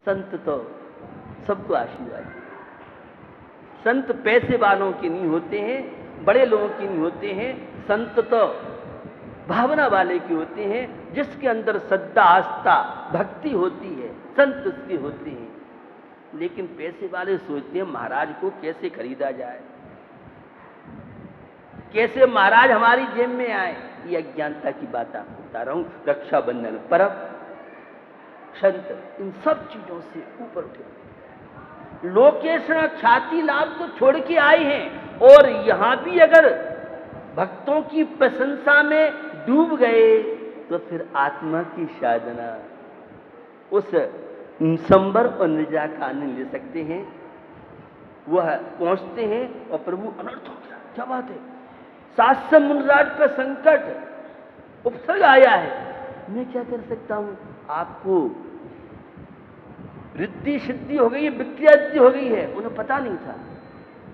संत तो सबको आशीर्वाद देते। संत पैसे वालों के नहीं होते हैं, बड़े लोगों के नहीं होते हैं। संत तो भावना वाले के होते हैं, जिसके अंदर श्रद्धा आस्था भक्ति होती है, संत उसके होते हैं। लेकिन पैसे वाले सोचते हैं महाराज को कैसे खरीदा जाए, कैसे महाराज हमारी जेब में आए। ये अज्ञानता की बात आपको बता रहा हूं। रक्षाबंधन पर्व, संत इन सब चीजों से ऊपर उठे, लोकेशन ख्याति लाभ तो छोड़ के आए हैं, और यहां भी अगर भक्तों की प्रशंसा में डूब गए तो फिर आत्मा की साधना, उस संबर और निर्जा का आनंद ले सकते हैं। वह पहुंचते हैं और प्रभु अनर्थ हो गया, क्या बात है, 700 मुनराज पर संकट उपसर्ग आया है, मैं क्या कर सकता हूं। आपको रिद्धि सिद्धि हो गई है, विक्रिया रिद्धि हो गई है, उन्हें पता नहीं था।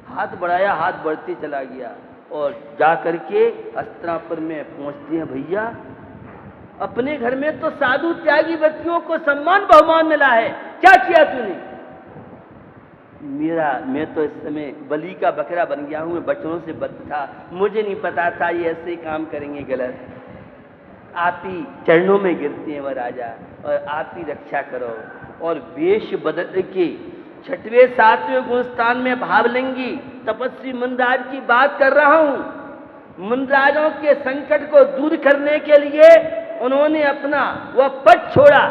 हाथ बढ़ाया, हाथ बढ़ते चला गया, और जाकर के हस्तिनापुर में पहुंचते हैं। भैया अपने घर में तो साधु त्यागी व्यक्तियों को सम्मान बहुमान मिला है, क्या किया तूने। मैं तो इस समय बलि का बकरा बन गया हूं, मैं बच्चों से बद्ध था, मुझे नहीं पता था ये ऐसे ही काम करेंगे गलत। आप ही चरणों में गिरते हैं वह राजा, और आप ही रक्षा करो। और वेश बदल के 6वें 7वें गुणस्थान में भावलिंगी तपस्वी मुनराज की बात कर रहा हूं। मुनराजों के संकट को दूर करने के लिए उन्होंने अपना वह पद छोड़ा,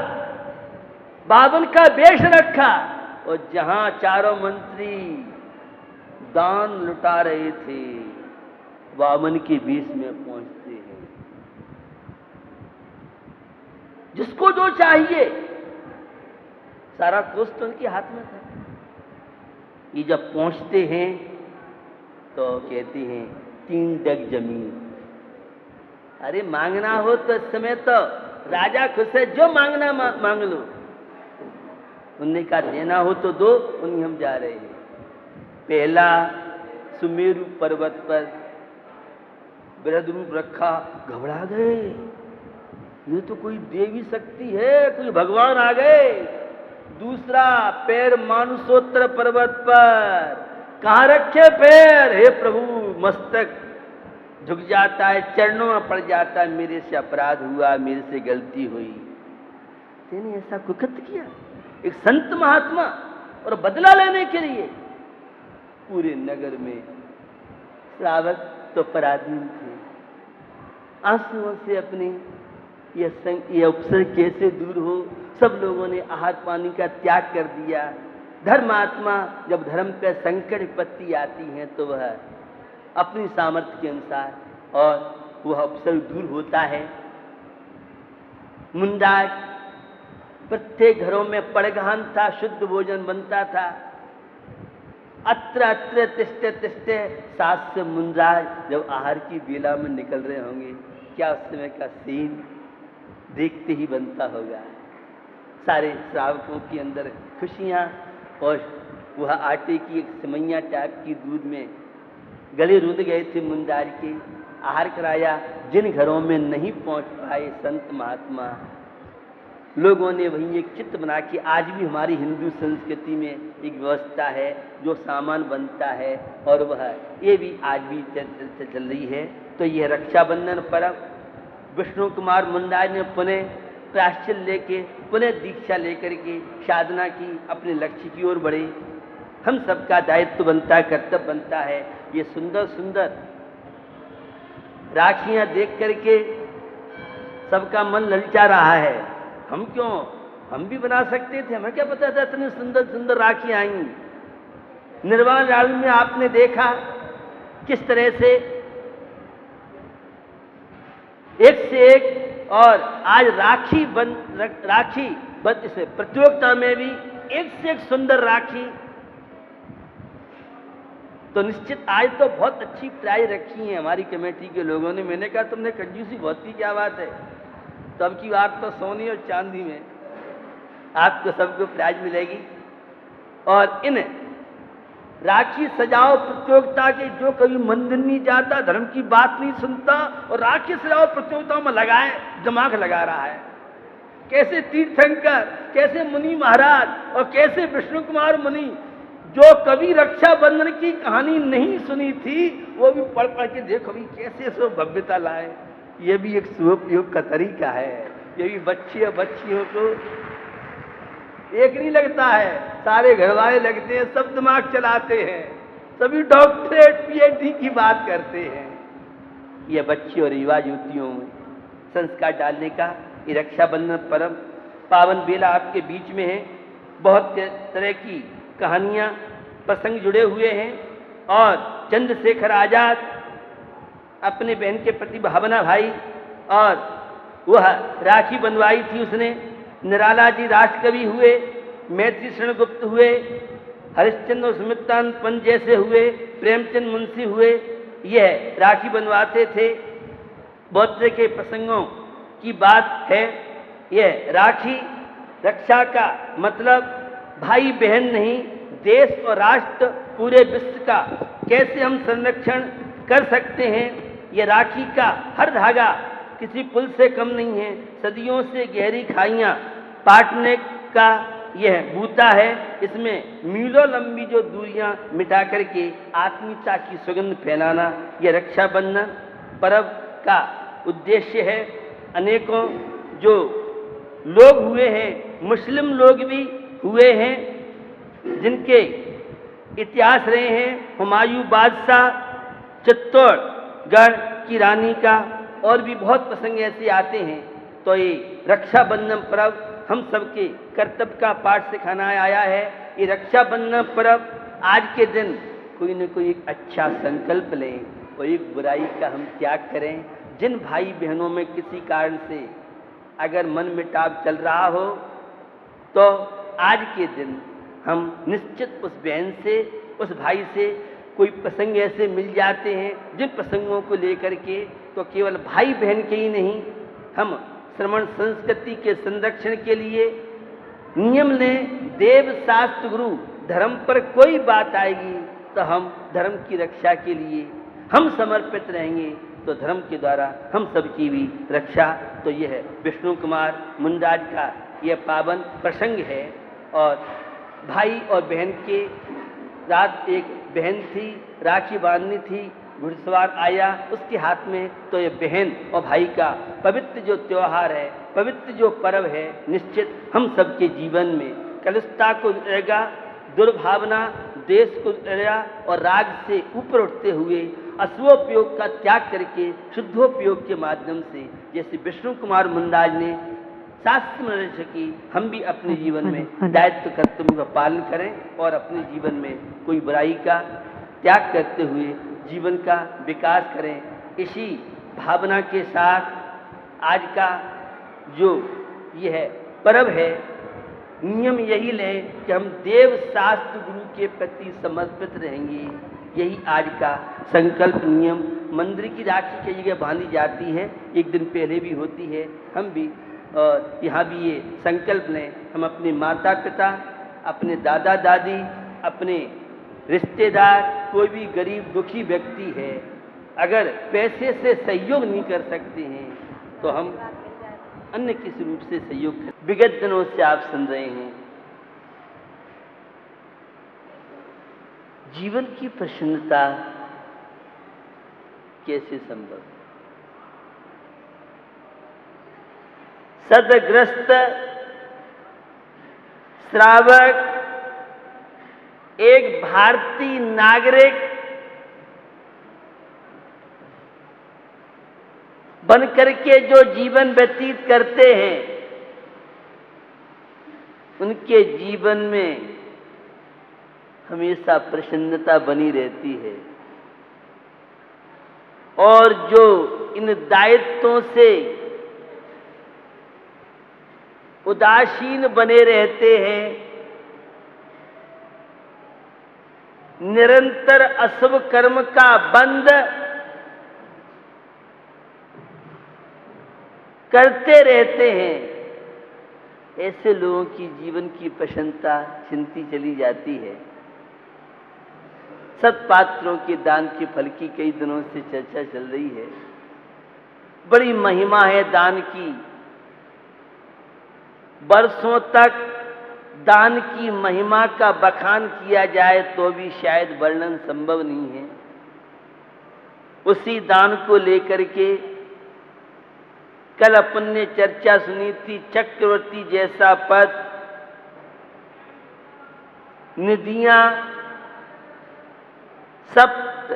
बावन का वेश रखा, और जहां चारों मंत्री दान लुटा रहे थे, बावन के वेश में पहुंचते हैं। जिसको जो चाहिए सारा कोष तो उनके हाथ में था। ये जब पहुंचते हैं तो कहते हैं 3 डग जमीन। अरे मांगना हो तो इस समय तो राजा खुश है, जो मांगना मांग लो। उन्होंने कहा देना हो तो दो, उन्हीं हम जा रहे हैं। पहला सुमेरु पर्वत पर वृद्ध रूप रखा, घबरा गए, ये तो कोई देवी शक्ति है, कोई भगवान आ गए। दूसरा पैर मानसोत्र पर्वत पर, कहां रखे पैर, हे प्रभु, मस्तक झुक जाता है, चरणों में पड़ जाता है, मेरे से अपराध हुआ, मेरे से गलती हुई। तेने ऐसा कुकृत्य किया, एक संत महात्मा, और बदला लेने के लिए पूरे नगर में श्रावक तो पराधीन थे। आंसुओं से अपने यह उपसर्ग कैसे दूर हो, सब लोगों ने आहार पानी का त्याग कर दिया। धर्मात्मा जब धर्म पर संकट विपत्ति आती है तो वह अपनी सामर्थ्य के अनुसार और वह उपसर्ग दूर होता है। मुनराज प्रत्येक घरों में पड़गहन था, शुद्ध भोजन बनता था। अत्र अत्र तिष्ठे तिष्ठे, 700 मुनराज जब आहार की बेला में निकल रहे होंगे, क्या उस समय का सीन देखते ही बनता होगा। सारे श्रावकों के अंदर खुशियां, और वह आटे की एक सिमैया टाइप की दूध में गले रुंध गए थे मुनराज के, आहार कराया। जिन घरों में नहीं पहुंच पाए संत महात्मा, लोगों ने वहीं एक चित्र बना के, आज भी हमारी हिंदू संस्कृति में एक व्यवस्था है जो सामान बनता है, और वह ये भी आज भी चल रही है। तो यह रक्षाबंधन पर्व विष्णु कुमार मुनराज ने पुनः प्रायश्चित लेके, पुनः दीक्षा लेकर के साधना की, अपने लक्ष्य की ओर बढ़े। हम सबका दायित्व बनता है, कर्तव्य बनता है। ये सुंदर सुंदर राखियां देख करके सबका मन ललचा रहा है। हम क्यों, हम भी बना सकते थे, हमें क्या पता था इतनी सुंदर सुंदर राखियां आएंगी। निर्वाण रावण में आपने देखा किस तरह से एक से एक, और आज राखी प्रतियोगिता में भी एक से एक सुंदर राखी। तो निश्चित आज तो बहुत अच्छी प्राइज रखी है हमारी कमेटी के लोगों ने। मैंने कहा तुमने कंजूसी बहुत की, क्या बात है। तो अब की बात तो सोने और चांदी में आपको सबको प्राइज मिलेगी। और इन राखी सजाओ प्रतियोगिता के जो कभी मंदिर नहीं जाता, धर्म की बात नहीं सुनता और राखी सजाओ प्रतियोगिताओं में लगाए दिमाग लगा रहा है। कैसे तीर्थंकर, कैसे मुनि महाराज और कैसे विष्णु कुमार मुनि, जो कभी रक्षाबंधन की कहानी नहीं सुनी थी, वो भी पढ़ पढ़ के देखो भी कैसे सो भव्यता लाए। ये भी एक सुपयोग का तरीका है। ये भी बच्चे और बच्चियों को एक नहीं लगता है, सारे घर वाले लगते हैं, सब दिमाग चलाते हैं, सभी डॉक्टरेट पीएचडी की बात करते हैं। ये बच्चे और युवा युवतियों में संस्कार डालने का ये रक्षाबंधन पर्व पावन बेला आपके बीच में है। बहुत तरह की कहानियां प्रसंग जुड़े हुए हैं और चंद्रशेखर आजाद अपने बहन के प्रति भावना भाई और वह राखी बंधवाई थी उसने। निराला जी राष्ट्रकवि हुए, मैत्री शरण गुप्त हुए, हरिश्चंद्र और सुमित्रानंद पंत जैसे हुए, प्रेमचंद मुंशी हुए, यह राखी बंधवाते थे। बहुत तरह के प्रसंगों की बात है। यह राखी रक्षा का मतलब भाई बहन नहीं, देश और राष्ट्र पूरे विश्व का कैसे हम संरक्षण कर सकते हैं। यह राखी का हर धागा किसी पुल से कम नहीं है। सदियों से गहरी खाइयां पाटने का यह बूता है। इसमें मीलों लंबी जो दूरियां मिटा करके आत्मीयता की सुगंध फैलाना यह रक्षाबंधन पर्व का उद्देश्य है। अनेकों जो लोग हुए हैं, मुस्लिम लोग भी हुए हैं, जिनके इतिहास रहे हैं। हुमायूं बादशाह, चित्तौड़गढ़ की रानी का और भी बहुत प्रसंग ऐसे आते हैं। तो ये रक्षाबंधन पर्व हम सबके कर्तव्य का पाठ सिखाना आया है। ये रक्षाबंधन पर्व आज के दिन कोई न कोई एक अच्छा संकल्प लें और एक बुराई का हम त्याग करें। जिन भाई बहनों में किसी कारण से अगर मन मिटाव चल रहा हो, तो आज के दिन हम निश्चित उस बहन से, उस भाई से कोई प्रसंग ऐसे मिल जाते हैं जिन प्रसंगों को लेकर के तो केवल भाई बहन के ही नहीं, हम श्रमण संस्कृति के संरक्षण के लिए नियम लें। देव शास्त्र गुरु धर्म पर कोई बात आएगी तो हम धर्म की रक्षा के लिए हम समर्पित रहेंगे, तो धर्म के द्वारा हम सबकी भी रक्षा। तो यह है विष्णु कुमार मुंडाज का यह पावन प्रसंग है। और भाई और बहन के रात एक बहन थी, राखी बांधनी थी, घुड़सवार आया उसके हाथ में, तो ये बहन और भाई का पवित्र जो त्योहार है, पवित्र जो पर्व है, निश्चित हम सबके जीवन में कलुषता को रहेगा, दुर्भावना देश को रहेगा और राग से ऊपर उठते हुए अशुभोपयोग का त्याग करके शुद्धोपयोग के माध्यम से, जैसे विष्णु कुमार मुंडाज ने शास्त्र में रह सकी, हम भी अपने जीवन में दायित्व कर्तव्य का पालन करें और अपने जीवन में कोई बुराई का त्याग करते हुए जीवन का विकास करें। इसी भावना के साथ आज का जो यह पर्व है, नियम यही लें कि हम देव शास्त्र गुरु के प्रति समर्पित रहेंगे। यही आज का संकल्प नियम। मंदिर की राखी की जगह बांधी जाती है, एक दिन पहले भी होती है। हम भी और यहाँ भी ये संकल्प लें, हम अपने माता पिता, अपने दादा दादी, अपने रिश्तेदार, कोई भी गरीब दुखी व्यक्ति है, अगर पैसे से सहयोग नहीं कर सकते हैं तो हम अन्य किसी रूप से सहयोग करें। विगत दिनों से आप सुन रहे हैं जीवन की प्रसन्नता कैसे संभव। सदग्रस्त श्रावक एक भारतीय नागरिक बनकर के जो जीवन व्यतीत करते हैं, उनके जीवन में हमेशा प्रसन्नता बनी रहती है। और जो इन दायित्वों से उदासीन बने रहते हैं, निरंतर अशुभ कर्म का बंध करते रहते हैं, ऐसे लोगों की जीवन की प्रसन्नता छिनती चली जाती है। सत्पात्रों के दान के फल की कई दिनों से चर्चा चल रही है। बड़ी महिमा है दान की। वर्षों तक दान की महिमा का बखान किया जाए तो भी शायद वर्णन संभव नहीं है। उसी दान को लेकर के कल अपन ने चर्चा सुनी थी। चक्रवर्ती जैसा पद, निधियां, सप्त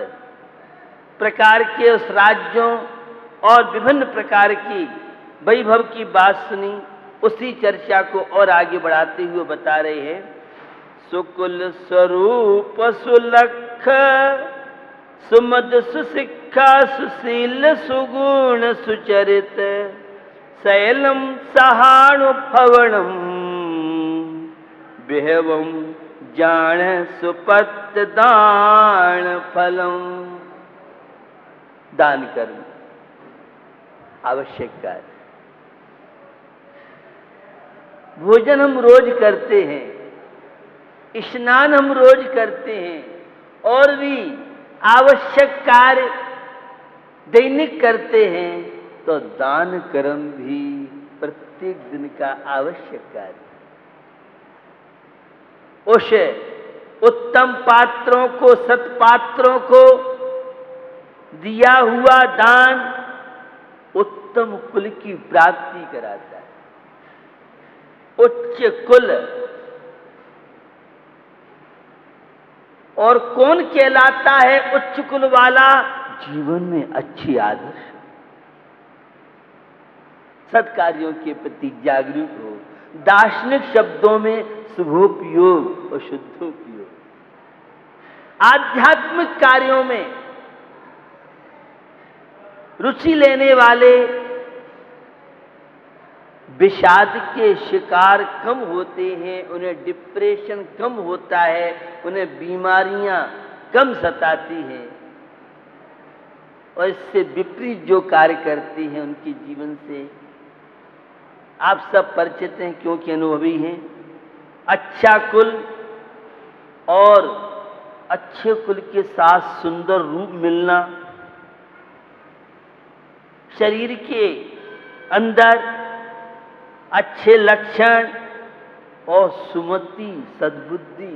प्रकार के उस राज्यों और विभिन्न प्रकार की वैभव की बात सुनी। उसी चर्चा को और आगे बढ़ाते हुए बता रहे हैं, सुकुल स्वरूप सुलक्ष सुमद सुशिक्षा सुशील सुगुण सुचरित शैलम सहानुभवनम विहवम जान सुपत दान फलम। दान कर्म आवश्यक कार्य। भोजन हम रोज करते हैं, स्नान हम रोज करते हैं, और भी आवश्यक कार्य दैनिक करते हैं, तो दान कर्म भी प्रत्येक दिन का आवश्यक कार्य। उस उत्तम पात्रों को, सत्पात्रों को दिया हुआ दान उत्तम कुल की प्राप्ति कराता है। उच्च कुल। और कौन कहलाता है उच्च कुल वाला? जीवन में अच्छी आदर्श, सत्कार्यों के प्रति जागरूक हो, दार्शनिक शब्दों में शुभोपयोग और शुद्धोपयोग, आध्यात्मिक कार्यों में रुचि लेने वाले विषाद के शिकार कम होते हैं, उन्हें डिप्रेशन कम होता है, उन्हें बीमारियां कम सताती हैं, और इससे विपरीत जो कार्य करते हैं उनके जीवन से आप सब परिचित हैं, क्योंकि अनुभवी हैं। अच्छा कुल और अच्छे कुल के साथ सुंदर रूप मिलना, शरीर के अंदर अच्छे लक्षण और सुमति, सद्बुद्धि,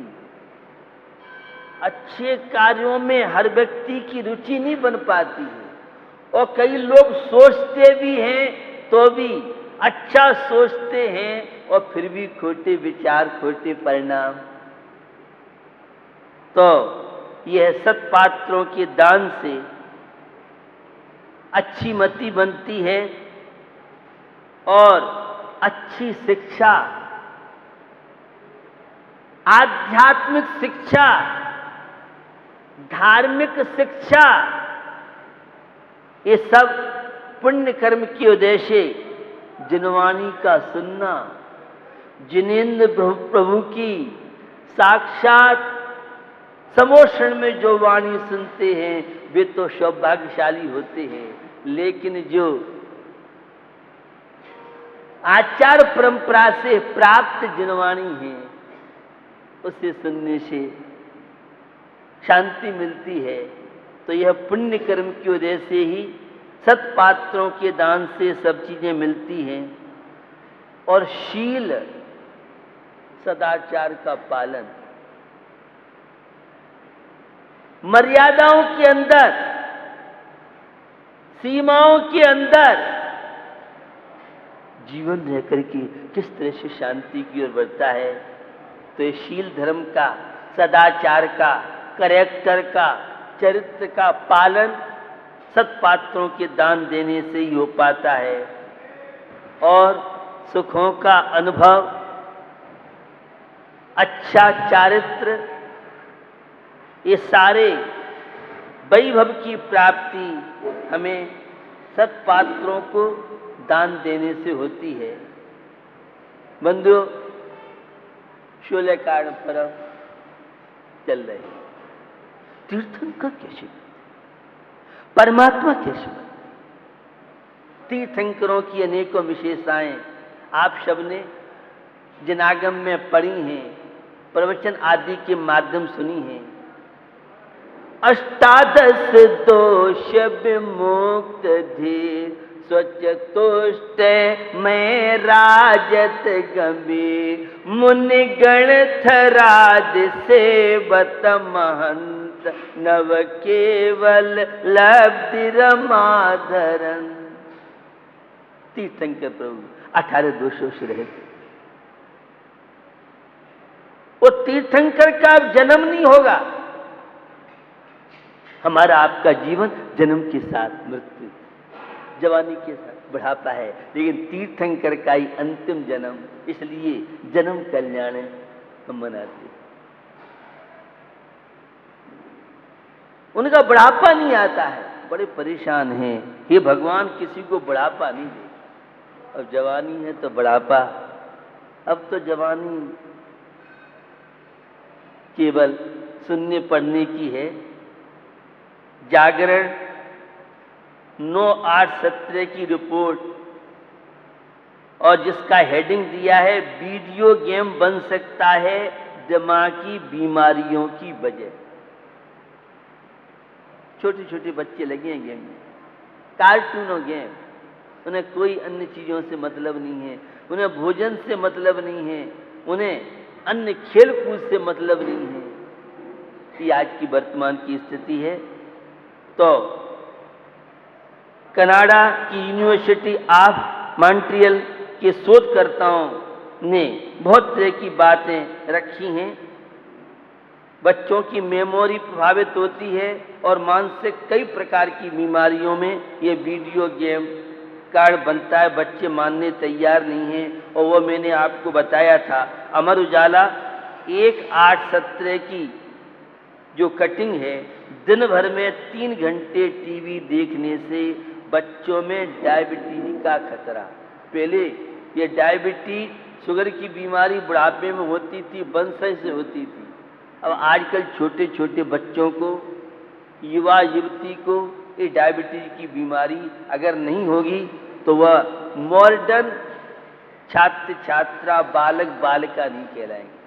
अच्छे कार्यों में हर व्यक्ति की रुचि नहीं बन पाती है, और कई लोग सोचते भी हैं तो भी अच्छा सोचते हैं और फिर भी खोटे विचार, खोटे परिणाम। तो यह सत्पात्रों के दान से अच्छी मति बनती है और अच्छी शिक्षा, आध्यात्मिक शिक्षा, धार्मिक शिक्षा, ये सब पुण्य कर्म की उद्देश्य जिनवाणी का सुनना, जिनेन्द्र प्रभु की साक्षात समोषण में जो वाणी सुनते हैं वे तो सौभाग्यशाली होते हैं, लेकिन जो आचार परंपरा से प्राप्त जिनवाणी है उसे सुनने से शांति मिलती है। तो यह पुण्य कर्म की वजह से ही सत्पात्रों के दान से सब चीजें मिलती हैं। और शील, सदाचार का पालन, मर्यादाओं के अंदर, सीमाओं के अंदर जीवन रह करके किस तरह से शांति की ओर बढ़ता है, तो ये शील धर्म का, सदाचार का, कैरेक्टर का, चरित्र का पालन सत्पात्रों के दान देने से ही हो पाता है। और सुखों का अनुभव, अच्छा चारित्र, ये सारे वैभव की प्राप्ति हमें सत्पात्रों को दान देने से होती है। बंधुओं, शोले कारण पर्व चल रहे हैं। तीर्थंकर कैसे, परमात्मा कैसे बनते? तीर्थंकरों की अनेकों विशेषताएं आप सबने जिनागम में पढ़ी हैं, प्रवचन आदि के माध्यम सुनी हैं। अष्टादश दोष विमुक्त धीर, स्वच्छ तुष्ट में राजत गंभीर, मुनि गण थराद सेवत महंत, नव केवल लब्धि रमाधरन। तीर्थंकर प्रभु 18 दोषों से रहित। वो तीर्थंकर का अब जन्म नहीं होगा। हमारा आपका जीवन जन्म के साथ मृत्यु, जवानी के साथ बुढ़ापा है, लेकिन तीर्थंकर का ही अंतिम जन्म, इसलिए जन्म कल्याण हम मनाते। उनका बुढ़ापा नहीं आता है, बड़े परेशान हैं। हे भगवान, किसी को बुढ़ापा नहीं दे। अब जवानी है तो बुढ़ापा। अब तो जवानी केवल सुनने पढ़ने की है। जागरण 9/8/17 की रिपोर्ट, और जिसका हेडिंग दिया है वीडियो गेम बन सकता है दिमागी बीमारियों की वजह। छोटे छोटे बच्चे लगे हैं गेम में, कार्टूनों गेम। उन्हें कोई अन्य चीजों से मतलब नहीं है, उन्हें भोजन से मतलब नहीं है, उन्हें अन्य खेल कूद से मतलब नहीं है। ये आज की वर्तमान की स्थिति है। तो कनाडा की यूनिवर्सिटी ऑफ मॉन्ट्रियल के शोधकर्ताओं ने बहुत तरह की बातें रखी हैं। बच्चों की मेमोरी प्रभावित होती है और मानसिक कई प्रकार की बीमारियों में ये वीडियो गेम कारण बनता है। बच्चे मानने तैयार नहीं हैं। और वो मैंने आपको बताया था, अमर उजाला 1/8/17 की जो कटिंग है, दिन भर में 3 घंटे टीवी देखने से बच्चों में डायबिटीज का खतरा। पहले ये डायबिटीज, शुगर की बीमारी बुढ़ापे में होती थी, वंशज से होती थी। अब आजकल छोटे छोटे बच्चों को, युवा युवती को ये डायबिटीज की बीमारी अगर नहीं होगी तो वह मॉडर्न छात्र छात्रा, बालक बालिका नहीं कहलाएंगे।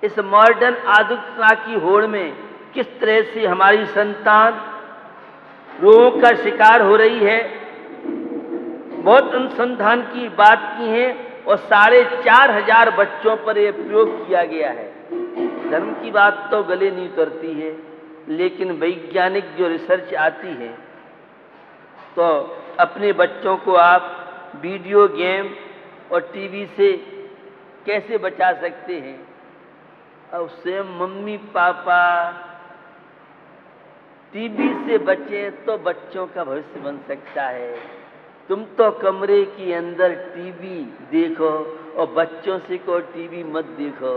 इस मॉडर्न आधुनिकता की होड़ में किस तरह से हमारी संतान रोगों का शिकार हो रही है, बहुत अनुसंधान की बात की है और 4,500 बच्चों पर यह प्रयोग किया गया है। धर्म की बात तो गले नहीं उतरती है, लेकिन वैज्ञानिक जो रिसर्च आती है, तो अपने बच्चों को आप वीडियो गेम और टीवी से कैसे बचा सकते हैं। अब से मम्मी पापा टीवी से बचे तो बच्चों का भविष्य बन सकता है। तुम तो कमरे के अंदर टीवी देखो और बच्चों से को टीवी मत देखो।